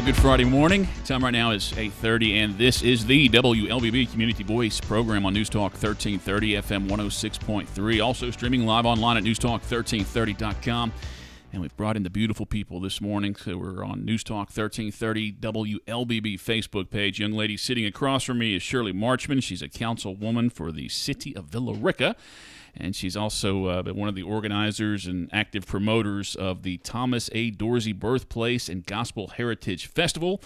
Well, good Friday morning. Time right now is 8:30, and this is the WLBB Community Voice program on News Talk 1330, FM 106.3. Also streaming live online at newstalk1330.com. And we've brought in the beautiful people this morning. So we're on News Talk 1330 WLBB Facebook page. Young lady sitting across from me is Shirley Marchman. She's a councilwoman for the city of Rica. And she's also one of the organizers and active promoters of the Thomas A. Dorsey Birthplace and Gospel Heritage Festival,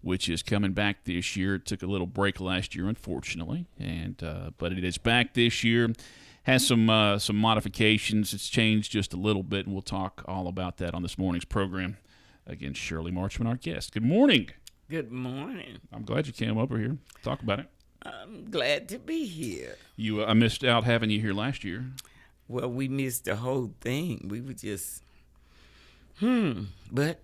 which is coming back this year. It took a little break last year, unfortunately, but it is back this year. Has some modifications. It's changed just a little bit, and we'll talk all about that on this morning's program. Again, Shirley Marchman, our guest. Good morning. Good morning. I'm glad you came over here. Talk about it. I'm glad to be here. I missed out having you here last year. Well, we missed the whole thing. We were just, but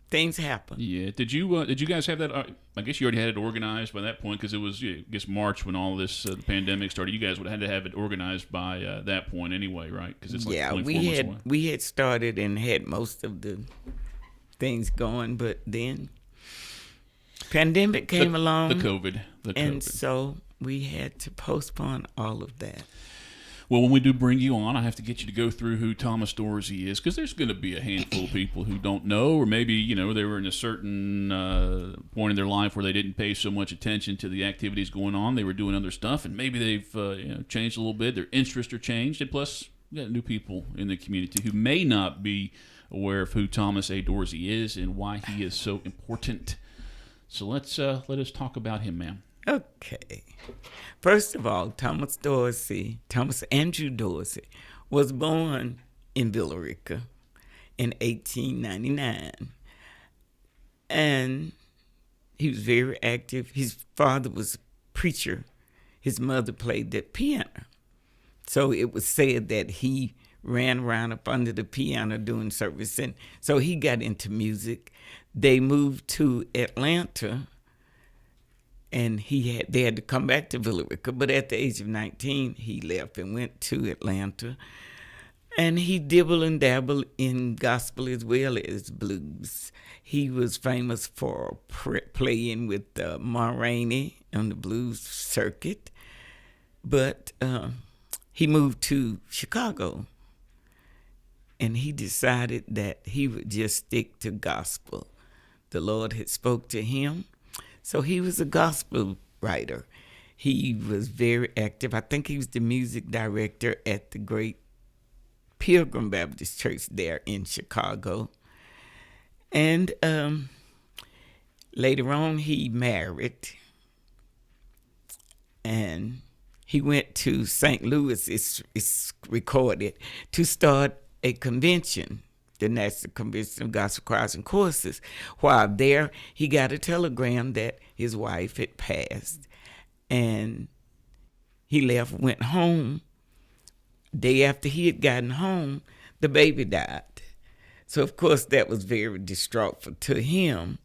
things happen. Yeah. Did you guys have that? I guess you already had it organized by that point because it was, I guess, March when all this the pandemic started. You guys would have had to have it organized by that point anyway, right? Because it's like 24 months away. We had started and had most of the things going, but then pandemic came along. The COVID. And so we had to postpone all of that. Well, when we do bring you on, I have to get you to go through who Thomas Dorsey is, because there's going to be a handful of people who don't know, or maybe, they were in a certain point in their life where they didn't pay so much attention to the activities going on. They were doing other stuff, and maybe they've changed a little bit. Their interests are changed, and plus, you got new people in the community who may not be aware of who Thomas A. Dorsey is and why he is so important. So let us talk about him, ma'am. Okay. First of all, Thomas Andrew Dorsey, was born in Villa Rica in 1899. And he was very active. His father was a preacher. His mother played the piano. So it was said that he ran around up under the piano doing service. And so he got into music. They moved to Atlanta, and they had to come back to Villa Rica. But at the age of 19, he left and went to Atlanta. And he dibbled and dabbled in gospel as well as blues. He was famous for playing with Ma Rainey on the blues circuit. But he moved to Chicago, and he decided that he would just stick to gospel. The Lord had spoke to him. So he was a gospel writer. He was very active. I think he was the music director at the great Pilgrim Baptist Church there in Chicago. And later on, he married. And he went to St. Louis, it's recorded, to start a convention, the National Convention of Gospel Choirs and Choruses. While there, he got a telegram that his wife had passed, and he left, went home. Day after he had gotten home, the baby died. So, of course, that was very distraught to him.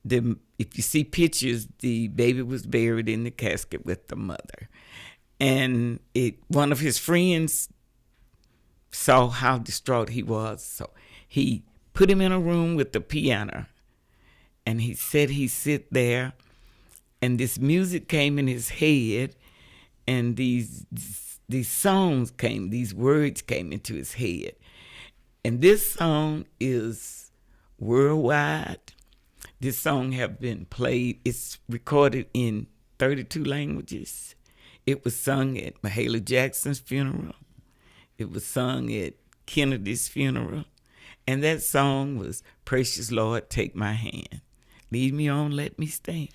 If you see pictures, the baby was buried in the casket with the mother. And one of his friends saw how distraught he was, so he put him in a room with the piano, and he said he sit there, and this music came in his head, and these songs came, these words came into his head. And this song is worldwide. This song have been played. It's recorded in 32 languages. It was sung at Mahalia Jackson's funeral. It was sung at Kennedy's funeral. And that song was, "Precious Lord, take my hand. Lead me on, let me stand."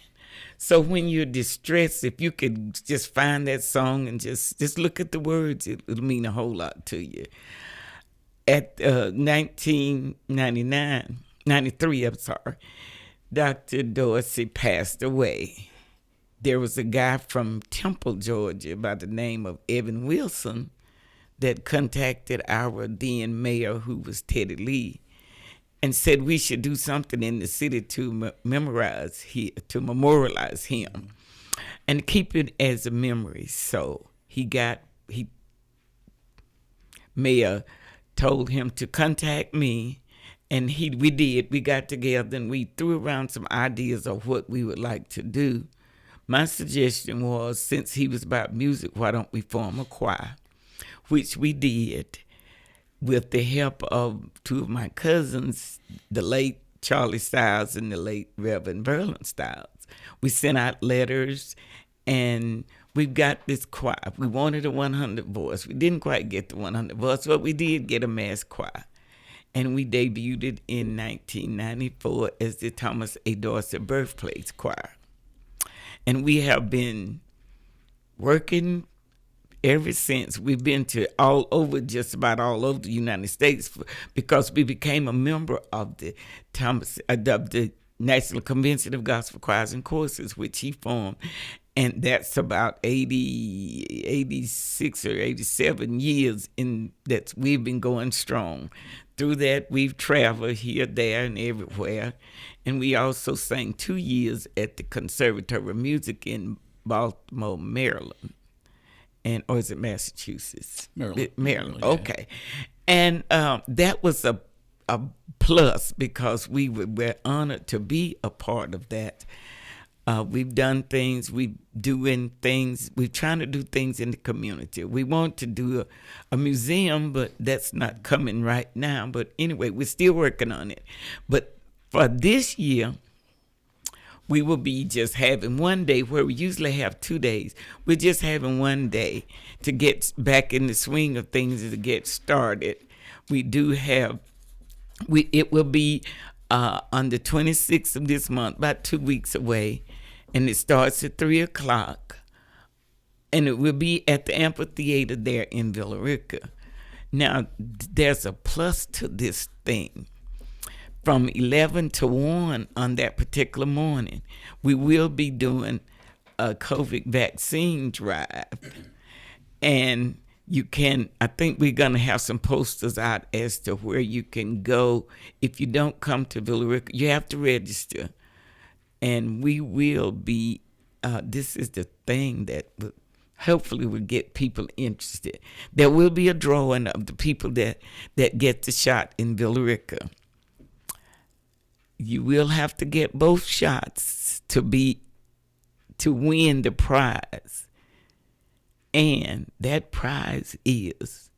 So when you're distressed, if you could just find that song and just look at the words, it'll mean a whole lot to you. At 1993, Dr. Dorsey passed away. There was a guy from Temple, Georgia, by the name of Evan Wilson, that contacted our then mayor, who was Teddy Lee, and said we should do something in the city to memorialize him and keep it as a memory. So mayor told him to contact me, And we got together and we threw around some ideas of what we would like to do. My suggestion was, since he was about music, why don't we form a choir? Which we did with the help of two of my cousins, the late Charlie Stiles and the late Reverend Verlin Stiles. We sent out letters, and we've got this choir. We wanted a 100 voice. We didn't quite get the 100 voice, but we did get a mass choir. And we debuted it in 1994 as the Thomas A. Dorsey Birthplace Choir. And we have been working ever since. We've been to just about all over the United States because we became a member of the the National Convention of Gospel Choirs and Courses, which he formed. And that's about 86 or 87 years that we've been going strong. Through that, we've traveled here, there, and everywhere. And we also sang 2 years at the Conservatory of Music in Baltimore, Maryland. Or is it Massachusetts? Maryland. Yeah. Okay. And that was a plus because we were honored to be a part of that. We've done things, we're trying to do things in the community. We want to do a museum, but that's not coming right now. But anyway, we're still working on it. But for this year, we will be just having one day where we usually have 2 days. We're just having one day to get back in the swing of things and to get started. We do have, it will be on the 26th of this month, about 2 weeks away, and it starts at 3 o'clock, and it will be at the amphitheater there in Villa Rica. Now, there's a plus to this thing. From 11 to 1 on that particular morning, we will be doing a COVID vaccine drive, and I think we're going to have some posters out as to where you can go. If you don't come to Villa Rica, you have to register. And we will be, this is the thing that hopefully will get people interested. There will be a drawing of the people that get the shot in Villa Rica. You will have to get both shots to win the prize. And that prize is,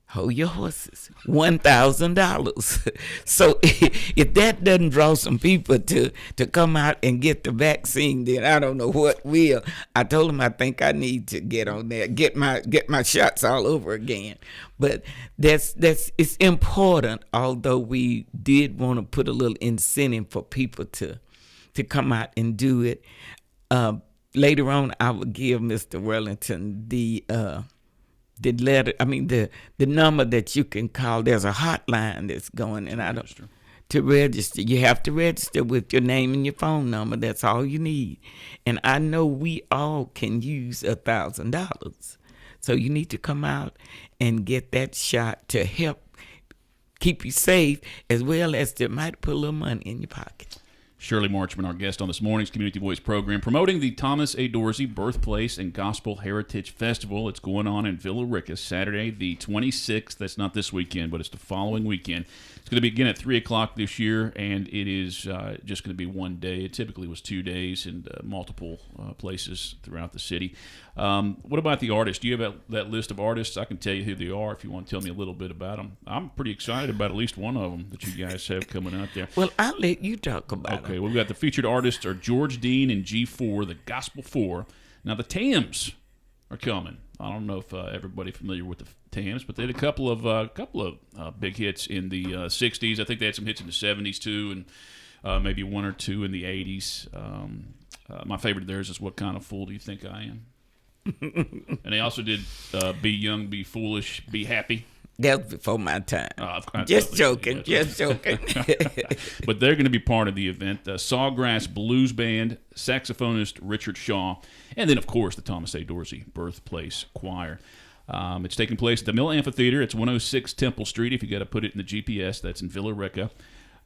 hold your horses, $1,000. So if that doesn't draw some people to come out and get the vaccine, then I don't know what will. I told them I think I need to get on there, get my shots all over again. But it's important, although we did want to put a little incentive for people to come out and do it. Later on, I will give Mr. Wellington the letter. I mean the number that you can call. There's a hotline that's going, and to register. You have to register with your name and your phone number. That's all you need. And I know we all can use $1,000, so you need to come out and get that shot to help keep you safe, as well as to might put a little money in your pocket. Shirley Marchman, our guest on this morning's Community Voice program, promoting the Thomas A. Dorsey Birthplace and Gospel Heritage Festival. It's going on in Villa Rica, Saturday the 26th. That's not this weekend, but it's the following weekend. It's going to begin at 3 o'clock this year, and it is just going to be one day. It typically was 2 days and multiple places throughout the city. What about the artists? Do you have that list of artists? I can tell you who they are if you want to tell me a little bit about them. I'm pretty excited about at least one of them that you guys have coming out there. Well, I'll let you talk about them. Okay, well, we've got the featured artists are George Dean and G4, the Gospel 4. Now, the Tams are coming. I don't know if everybody's familiar with the Tams, but they had a couple of big hits in the 60s. I think they had some hits in the 70s, too, and maybe one or two in the 80s. My favorite of theirs is What Kind of Fool Do You Think I Am? And they also did Be Young, Be Foolish, Be Happy. That was before my time. Just joking. But they're going to be part of the event. Sawgrass Blues Band, saxophonist Richard Shaw, and then, of course, the Thomas A. Dorsey Birthplace Choir. It's taking place at the Mill Amphitheater. It's 106 Temple Street. If you got to put it in the GPS, that's in Villa Rica.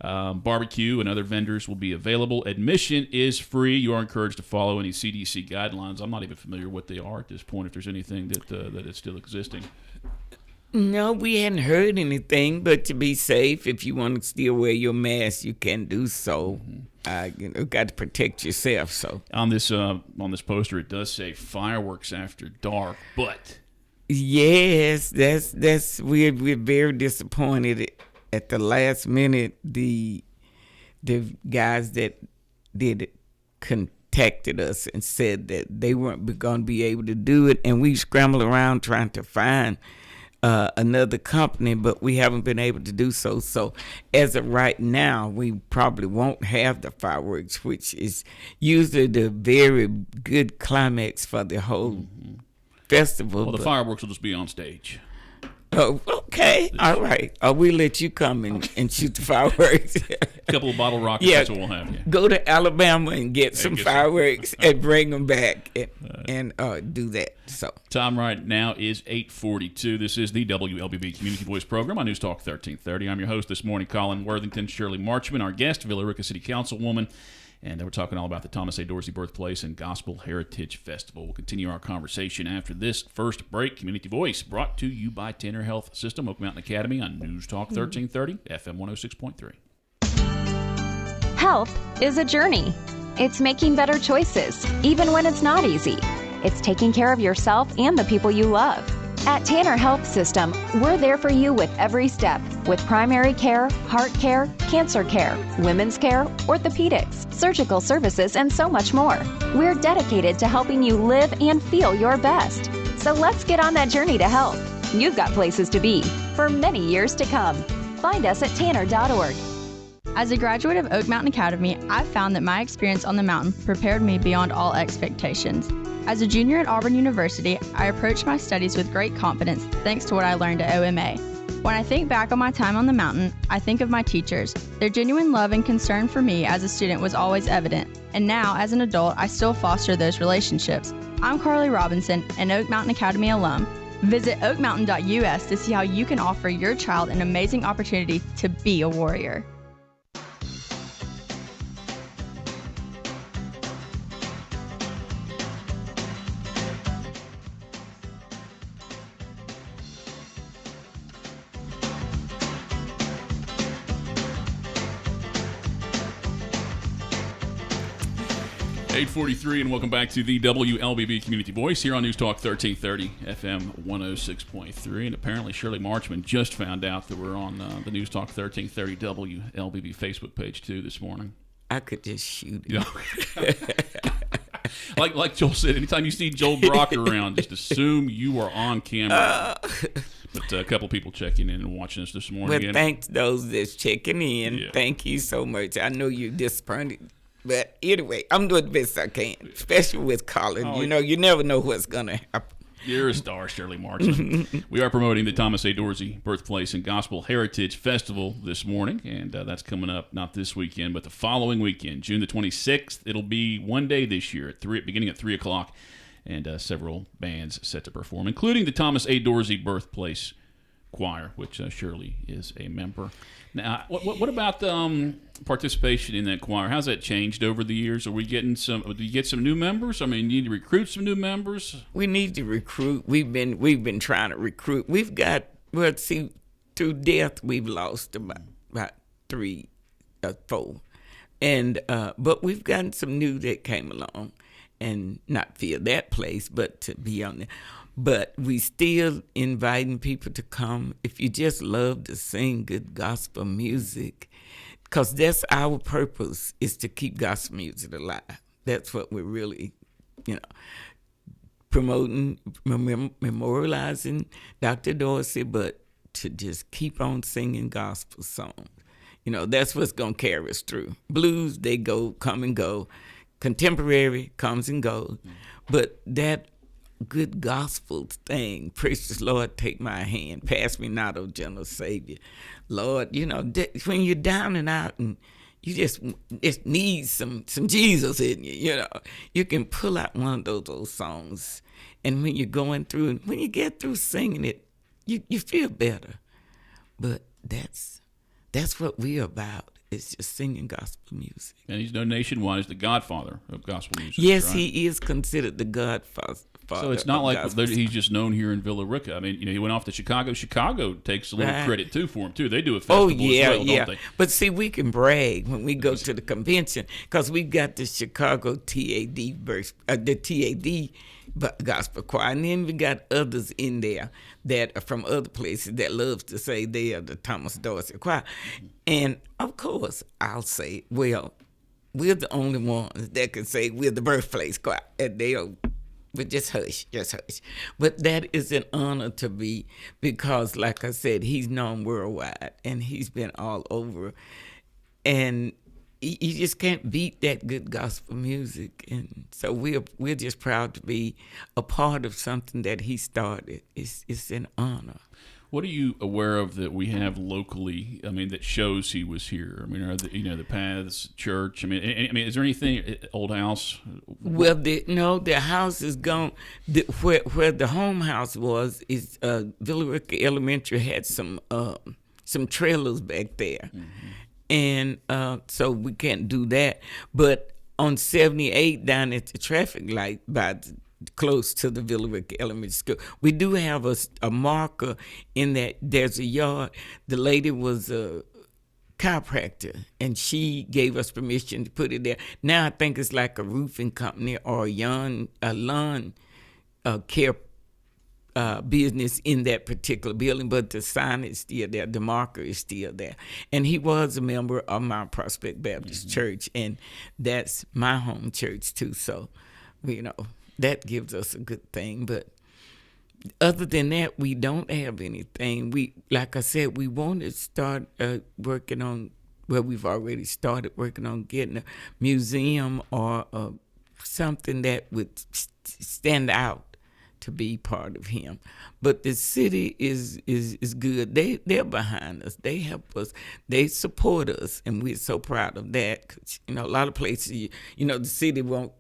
Barbecue and other vendors will be available. Admission is free. You are encouraged to follow any CDC guidelines. I'm not even familiar what they are at this point, if there's anything that is still existing. No, we hadn't heard anything, but to be safe, if you want to still wear your mask, you can do so. Got to protect yourself. So On this poster, it does say fireworks after dark, but yes, that's we're very disappointed at the last minute. The guys that did it contacted us and said that they weren't going to be able to do it, and we scrambled around trying to find another company, but we haven't been able to do so. So as of right now, we probably won't have the fireworks, which is usually the very good climax for the whole festival. well, the fireworks will just be on stage. Oh, okay. All right. We let you come and shoot the fireworks. A couple of bottle rockets, that's what we'll have. Yeah. Go to Alabama and get some fireworks and bring them back and do that. So Time right now is 8:42. This is the WLBB Community Voice Program on News Talk 1330. I'm your host this morning, Colin Worthington. Shirley Marchman, our guest, Rica City Councilwoman. And we're talking all about the Thomas A. Dorsey Birthplace and Gospel Heritage Festival. We'll continue our conversation after this first break. Community Voice brought to you by Tanner Health System, Oak Mountain Academy on News Talk 1330, FM 106.3. Health is a journey. It's making better choices, even when it's not easy. It's taking care of yourself and the people you love. At Tanner Health System, we're there for you with every step, with primary care, heart care, cancer care, women's care, orthopedics, surgical services, and so much more. We're dedicated to helping you live and feel your best. So let's get on that journey to health. You've got places to be for many years to come. Find us at tanner.org. As a graduate of Oak Mountain Academy, I've found that my experience on the mountain prepared me beyond all expectations. As a junior at Auburn University, I approached my studies with great confidence thanks to what I learned at OMA. When I think back on my time on the mountain, I think of my teachers. Their genuine love and concern for me as a student was always evident, and now, as an adult, I still foster those relationships. I'm Carly Robinson, an Oak Mountain Academy alum. Visit oakmountain.us to see how you can offer your child an amazing opportunity to be a warrior. .43 and welcome back to the WLBB Community Voice here on News Talk 1330 FM 106.3. And apparently Shirley Marchman just found out that we're on the News Talk 1330 WLBB Facebook page too this morning. I could just shoot it. Yeah. like Joel said, anytime you see Joel Brock around, just assume you are on camera. But a couple people checking in and watching us this morning. Well, thanks those that's checking in. Yeah. Thank you so much. I know you're disappointed. But anyway, I'm doing the best I can, especially with Colin. Oh, you never know what's going to happen. You're a star, Shirley Marchman. We are promoting the Thomas A. Dorsey Birthplace and Gospel Heritage Festival this morning, and that's coming up not this weekend, but the following weekend, June the 26th. It'll be one day this year, beginning at 3 o'clock, and several bands set to perform, including the Thomas A. Dorsey Birthplace Choir, which Shirley is a member. Now, what about participation in that choir? How's that changed over the years? Are we getting some? Do you get some new members? I mean, you need to recruit some new members. We need to recruit. We've been trying to recruit. We've got through death we've lost about 3 or 4, and but we've gotten some new that came along, and not fill that place, but to be on there. But we still inviting people to come if you just love to sing good gospel music, because that's our purpose, is to keep gospel music alive. That's what we're really, promoting, memorializing Dr. Dorsey, but to just keep on singing gospel songs. That's what's going to carry us through. Blues, they come and go. Contemporary comes and goes. But that good gospel thing, precious Lord, take my hand, pass me not, O gentle Savior. Lord, when you're down and out and you just need some Jesus in you, you can pull out one of those songs, and when you're going through, and when you get through singing it, you feel better. But that's what we're about. It's just singing gospel music. And he's known nationwide as the godfather of gospel music. Yes, right? He is considered the godfather godfather. So it's not like gospel. he's just known here in Villa Rica. I mean, he went off to Chicago. Chicago takes a little Right. credit too for him too. They do a festival as well, don't they? But see, we can brag when we go to the convention because we got the Chicago TAD the TAD gospel choir, and then we got others in there that are from other places that loves to say they are the Thomas Dorsey choir. And of course, I'll say, well, we're the only ones that can say we're the birthplace choir, and they are. But just hush. But that is an honor to be, because, like I said, he's known worldwide, and he's been all over. And you just can't beat that good gospel music. And so we're just proud to be a part of something that he started. It's an honor. What are you aware of that we have locally? I mean, that shows he was here. I mean, are the Paths Church? I mean, is there anything? Old house? Well, the house is gone. Where the home house was is Villa Rica Elementary had some trailers back there, and so we can't do that. But on 78 down at the traffic light close to the Villa Rica Elementary School, we do have a marker in that there's a yard. The lady was a chiropractor, and she gave us permission to put it there. Now I think it's like a roofing company or a lawn care business in that particular building, but the sign is still there, the marker is still there. And he was a member of Mount Prospect Baptist Church, and that's my home church too, so that gives us a good thing. But other than that, we don't have anything. Like I said, we want to start working on, well, we've already started working on getting a museum or something that would stand out to be part of him. But the city is good. They're behind us. They help us. They support us, and we're so proud of that. 'Cause, a lot of places, the city won't,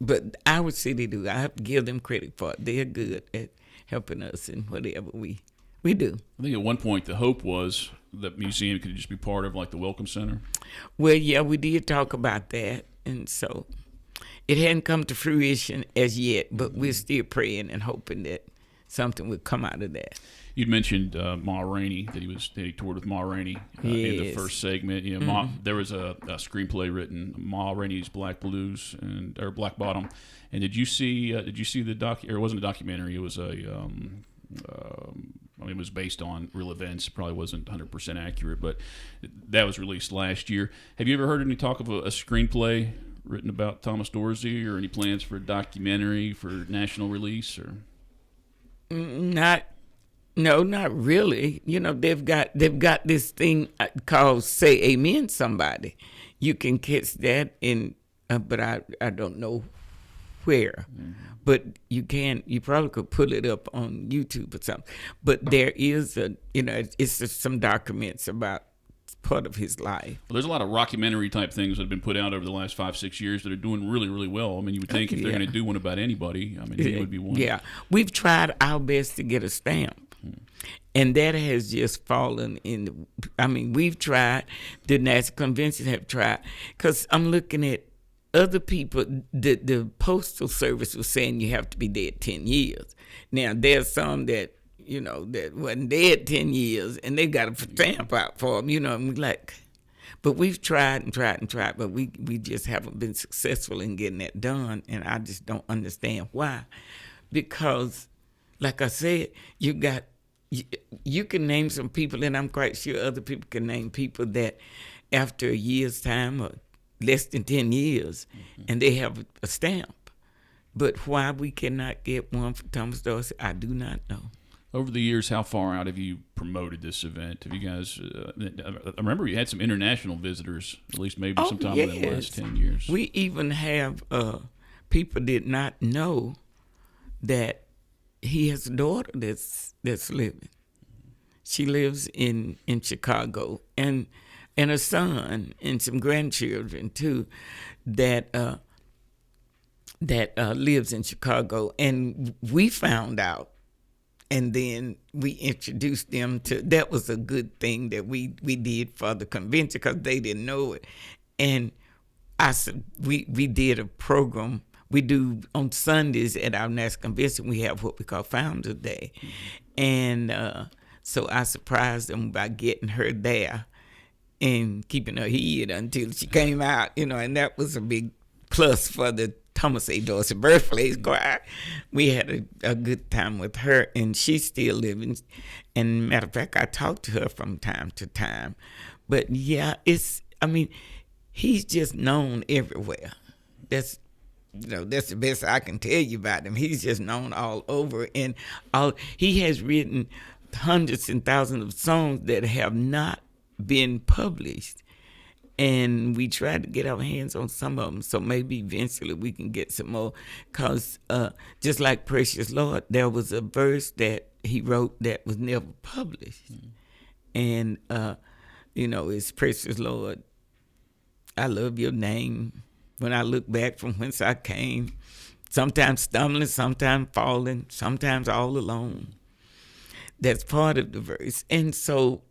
but our city do. I have to give them credit for it. They're good at helping us in whatever we do. I think at one point the hope was that museum could just be part of like the Welcome Center. Well, yeah, we did talk about that, and so it hadn't come to fruition as yet, but we're still praying and hoping that something would come out of that. You'd mentioned Ma Rainey, that he toured with Ma Rainey in the first segment. There was a screenplay written, Ma Rainey's Black Blues or Black Bottom. And did you see the doc? Or it wasn't a documentary. It was it was based on real events. Probably wasn't 100% accurate, but that was released last year. Have you ever heard any talk of a screenplay written about Thomas Dorsey, or any plans for a documentary for national release? Or No, not really. They've got this thing called "Say Amen Somebody." You can catch that but I don't know where. But you probably could pull it up on YouTube or something. But there is it's just some documents about part of his life. Well, there's a lot of rockumentary type things that have been put out over the last 5-6 years that are doing really, really well. I mean, you would think if they're going to do one about anybody, he would be one. Yeah, we've tried our best to get a stamp. And that has just fallen in. We've tried. The National Convention have tried. Because I'm looking at other people. The Postal Service was saying you have to be dead 10 years. Now, there's some that, that wasn't dead 10 years, and they got a stamp out for them, and we but we've tried and tried and tried, but we just haven't been successful in getting that done, and I just don't understand why. Because, like I said, you can name some people, and I'm quite sure other people can name people that after a year's time or less than 10 years, and they have a stamp. But why we cannot get one for Thomas Dorsey, I do not know. Over the years, how far out have you promoted this event? Have you guys, I remember you had some international visitors, at least maybe sometime in the last 10 years. We even have people did not know that he has a daughter that's living. She lives in Chicago, and a son and some grandchildren too that lives in Chicago. And we found out, and then we introduced them to. That was a good thing that we did for the convention because they didn't know it. And we did a program. we do on Sundays at our national convention, we have what we call Founders Day. And so I surprised them by getting her there and keeping her hid until she came out, and that was a big plus for the Thomas A. Dorsey Birthplace Choir. We had a good time with her, and she's still living. And matter of fact, I talk to her from time to time. But yeah, he's just known everywhere. That's the best I can tell you about him. He's just known all over, and he has written hundreds and thousands of songs that have not been published. And we tried to get our hands on some of them, so maybe eventually we can get some more. Because just like Precious Lord, there was a verse that he wrote that was never published. And, it's Precious Lord, I love your name. When I look back from whence I came, sometimes stumbling, sometimes falling, sometimes all alone. That's part of the verse. And so,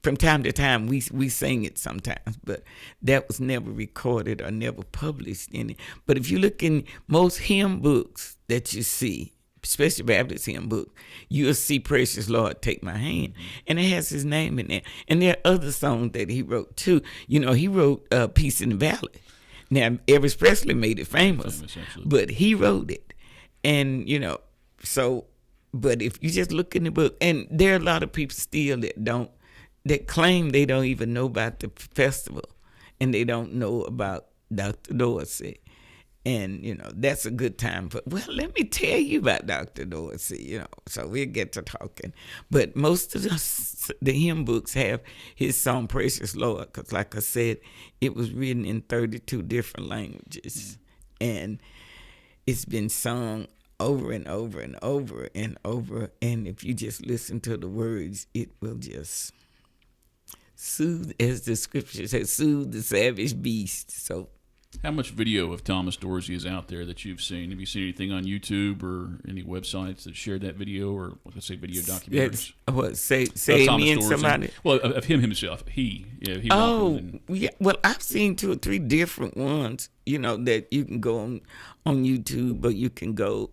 from time to time, we sing it sometimes, but that was never recorded or never published in it. But if you look in most hymn books that you see, especially Baptist hymn book, you'll see Precious Lord, Take My Hand. And it has his name in there. And there are other songs that he wrote, too. He wrote Peace in the Valley. Now, Elvis Presley made it famous, but he wrote it. And, but if you just look in the book, and there are a lot of people still that claim they don't even know about the festival, and they don't know about Dr. Dorsey. And, that's a good time. But, let me tell you about Dr. Dorsey, so we'll get to talking. But most of the hymn books have his song, Precious Lord, because like I said, it was written in 32 different languages. And it's been sung over and over and over and over. And if you just listen to the words, it will just soothe, as the scripture says, soothe the savage beast. So, how much video of Thomas Dorsey is out there that you've seen? Have you seen anything on YouTube or any websites that shared that video, or let's say video documentaries? What, say me and somebody? Well, of him himself. He Well, I've seen 2 or 3 different ones, that you can go on YouTube, or you can go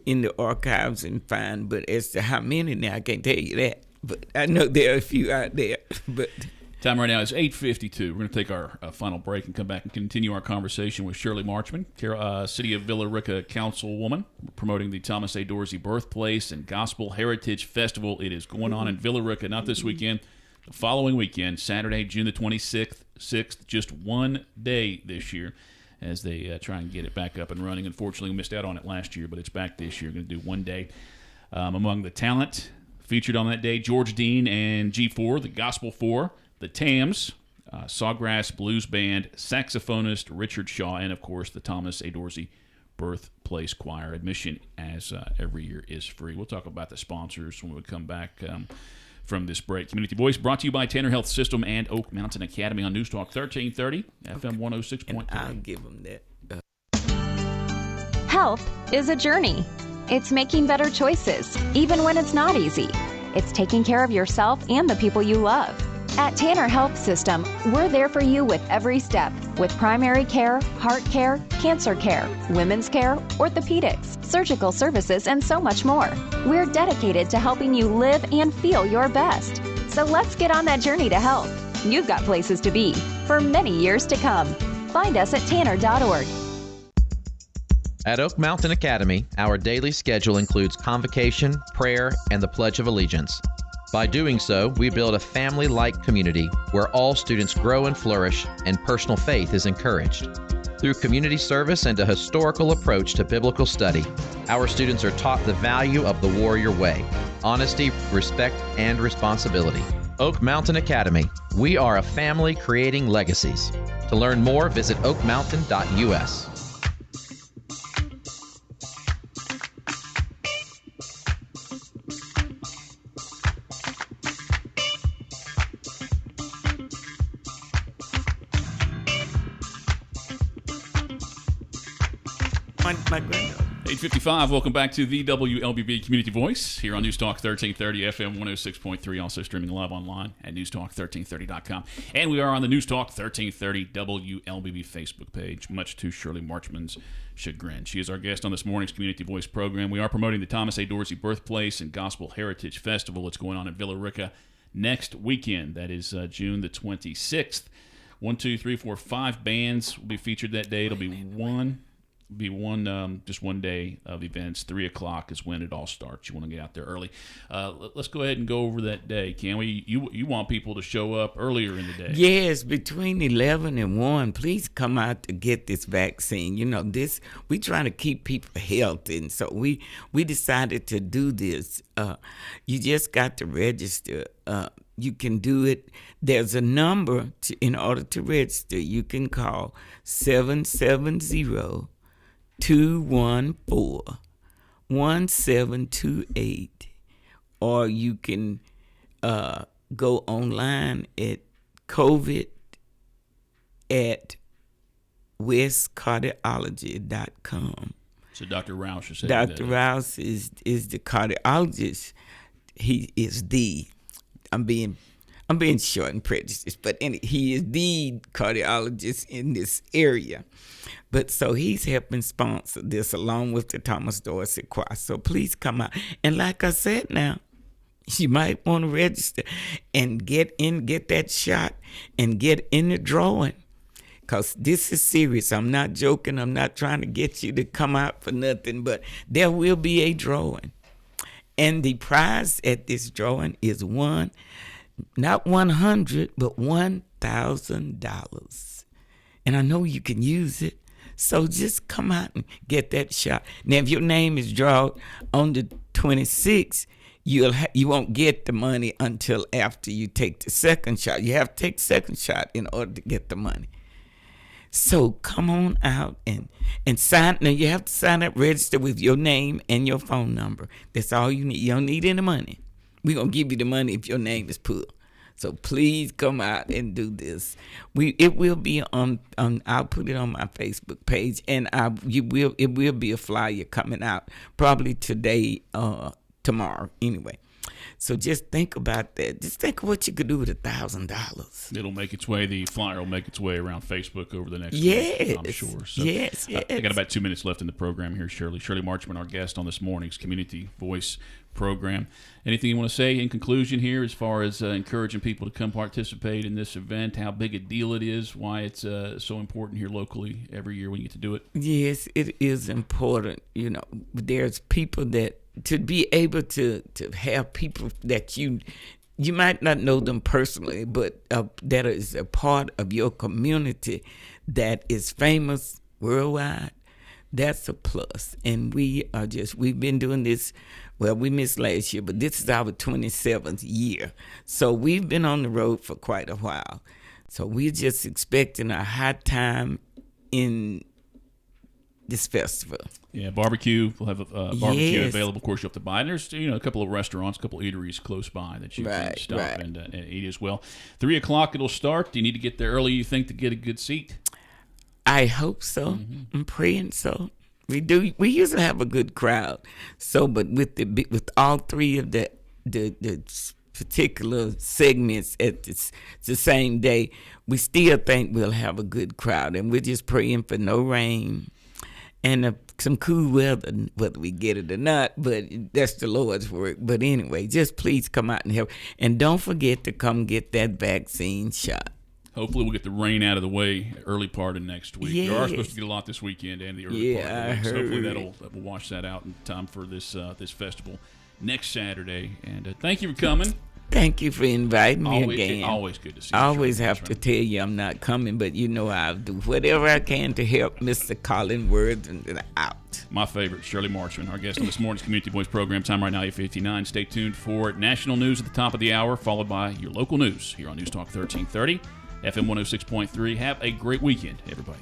in the archives and find. But as to how many now, I can't tell you that. But I know there are a few out there. But time right now is 8:52. We're going to take our final break and come back and continue our conversation with Shirley Marchman, City of Villa Rica Councilwoman, promoting the Thomas A. Dorsey Birthplace and Gospel Heritage Festival. It is going on in Villa Rica, not this weekend, the following weekend, Saturday, June the 26th, just one day this year, as they try and get it back up and running. Unfortunately, we missed out on it last year, but it's back this year. Going to do one day. Among the talent featured on that day, George Dean and G4, the Gospel 4, the Tams, Sawgrass Blues Band, saxophonist Richard Shaw, and, of course, the Thomas A. Dorsey Birthplace Choir. Admission, as every year, is free. We'll talk about the sponsors when we come back from this break. Community Voice brought to you by Tanner Health System and Oak Mountain Academy on News Talk 1330, FM 106.3. I'll give them that. Health is a journey. It's making better choices, even when it's not easy. It's taking care of yourself and the people you love. At Tanner Health System, we're there for you with every step, with primary care, heart care, cancer care, women's care, orthopedics, surgical services, and so much more. We're dedicated to helping you live and feel your best. So let's get on that journey to health. You've got places to be for many years to come. Find us at tanner.org. At Oak Mountain Academy, our daily schedule includes convocation, prayer, and the Pledge of Allegiance. By doing so, we build a family-like community where all students grow and flourish and personal faith is encouraged. Through community service and a historical approach to biblical study, our students are taught the value of the warrior way, honesty, respect, and responsibility. Oak Mountain Academy. We are a family creating legacies. To learn more, visit oakmountain.us. My granddaughter. 8:55. Welcome back to the WLBB Community Voice here on News Talk 1330 FM 106.3. Also streaming live online at newstalk1330.com. And we are on the News Talk 1330 WLBB Facebook page, much to Shirley Marchman's chagrin. She is our guest on this morning's Community Voice program. We are promoting the Thomas A. Dorsey Birthplace and Gospel Heritage Festival. It's going on in Villa Rica next weekend. That is June the 26th. 1, 2, 3, 4, 5 bands will be featured that day. It'll be just one day of events. 3 o'clock is when it all starts. You want to get out there early. Let's go ahead and go over that day, can we? You want people to show up earlier in the day? Yes, between 11 and 1. Please come out to get this vaccine. You know, we trying to keep people healthy, and so we decided to do this. You just got to register. You can do it. There's a number in order to register. You can call 770-214-1728, or you can go online at covid@westcardiology.com. So Dr. Roush is Dr. Roush is the cardiologist. He is I'm being short and prejudiced, but he is the cardiologist in this area. But so he's helping sponsor this along with the Thomas Dorsey Choir. So please come out. And like I said now, you might want to register and get that shot and get in the drawing. Because this is serious. I'm not joking. I'm not trying to get you to come out for nothing, but there will be a drawing. And the prize at this drawing is not $100, but $1,000. And I know you can use it. So just come out and get that shot. Now, if your name is drawn on the 26th, you won't get the money until after you take the second shot. You have to take the second shot in order to get the money. So come on out and sign. Now, you have to sign up, register with your name and your phone number. That's all you need. You don't need any money. We're going to give you the money if your name is put. So please come out and do this. It will be on I'll put it on my Facebook page, and it will be a flyer coming out probably today, tomorrow anyway. So just think about that. Just think of what you could do with $1,000. It'll make its way. The flyer will make its way around Facebook over the next week, I'm sure. So, yes. I got about 2 minutes left in the program here, Shirley. Shirley Marchman, our guest on this morning's Community Voice program. Anything you want to say in conclusion here as far as encouraging people to come participate in this event, how big a deal it is, why it's so important here locally every year when you get to do it? Yes, it is important. You know, there's people that to be able to have people that you might not know them personally, but that is a part of your community that is famous worldwide. That's a plus. And we've been doing this. Well, we missed last year, but this is our 27th year. So we've been on the road for quite a while. So we're just expecting a high time in this festival. Yeah, barbecue. We'll have a barbecue Yes. available. Of course, you have to buy. And there's a couple of restaurants, a couple of eateries close by that you can stop and eat as well. 3 o'clock it'll start. Do you need to get there early, you think, to get a good seat? I hope so. Mm-hmm. I'm praying so. We do. We usually have a good crowd. So, but with all three of the particular segments at the same day, we still think we'll have a good crowd, and we're just praying for no rain and some cool weather, whether we get it or not. But that's the Lord's work. But anyway, just please come out and help, and don't forget to come get that vaccine shot. Hopefully we'll get the rain out of the way early part of next week. Yes. We are supposed to get a lot this weekend and the early part of the week. So hopefully that will wash that out in time for this festival next Saturday. And thank you for coming. Thank you for inviting me again. Always good to see you. I always have to tell you I'm not coming, but I'll do whatever I can to help Mr. Colin Worthington out. My favorite, Shirley Marchman, our guest on this morning's Community Voice program. Time right now, 8:59. Stay tuned for national news at the top of the hour, followed by your local news here on News Talk 1330, FM 106.3. Have a great weekend, everybody.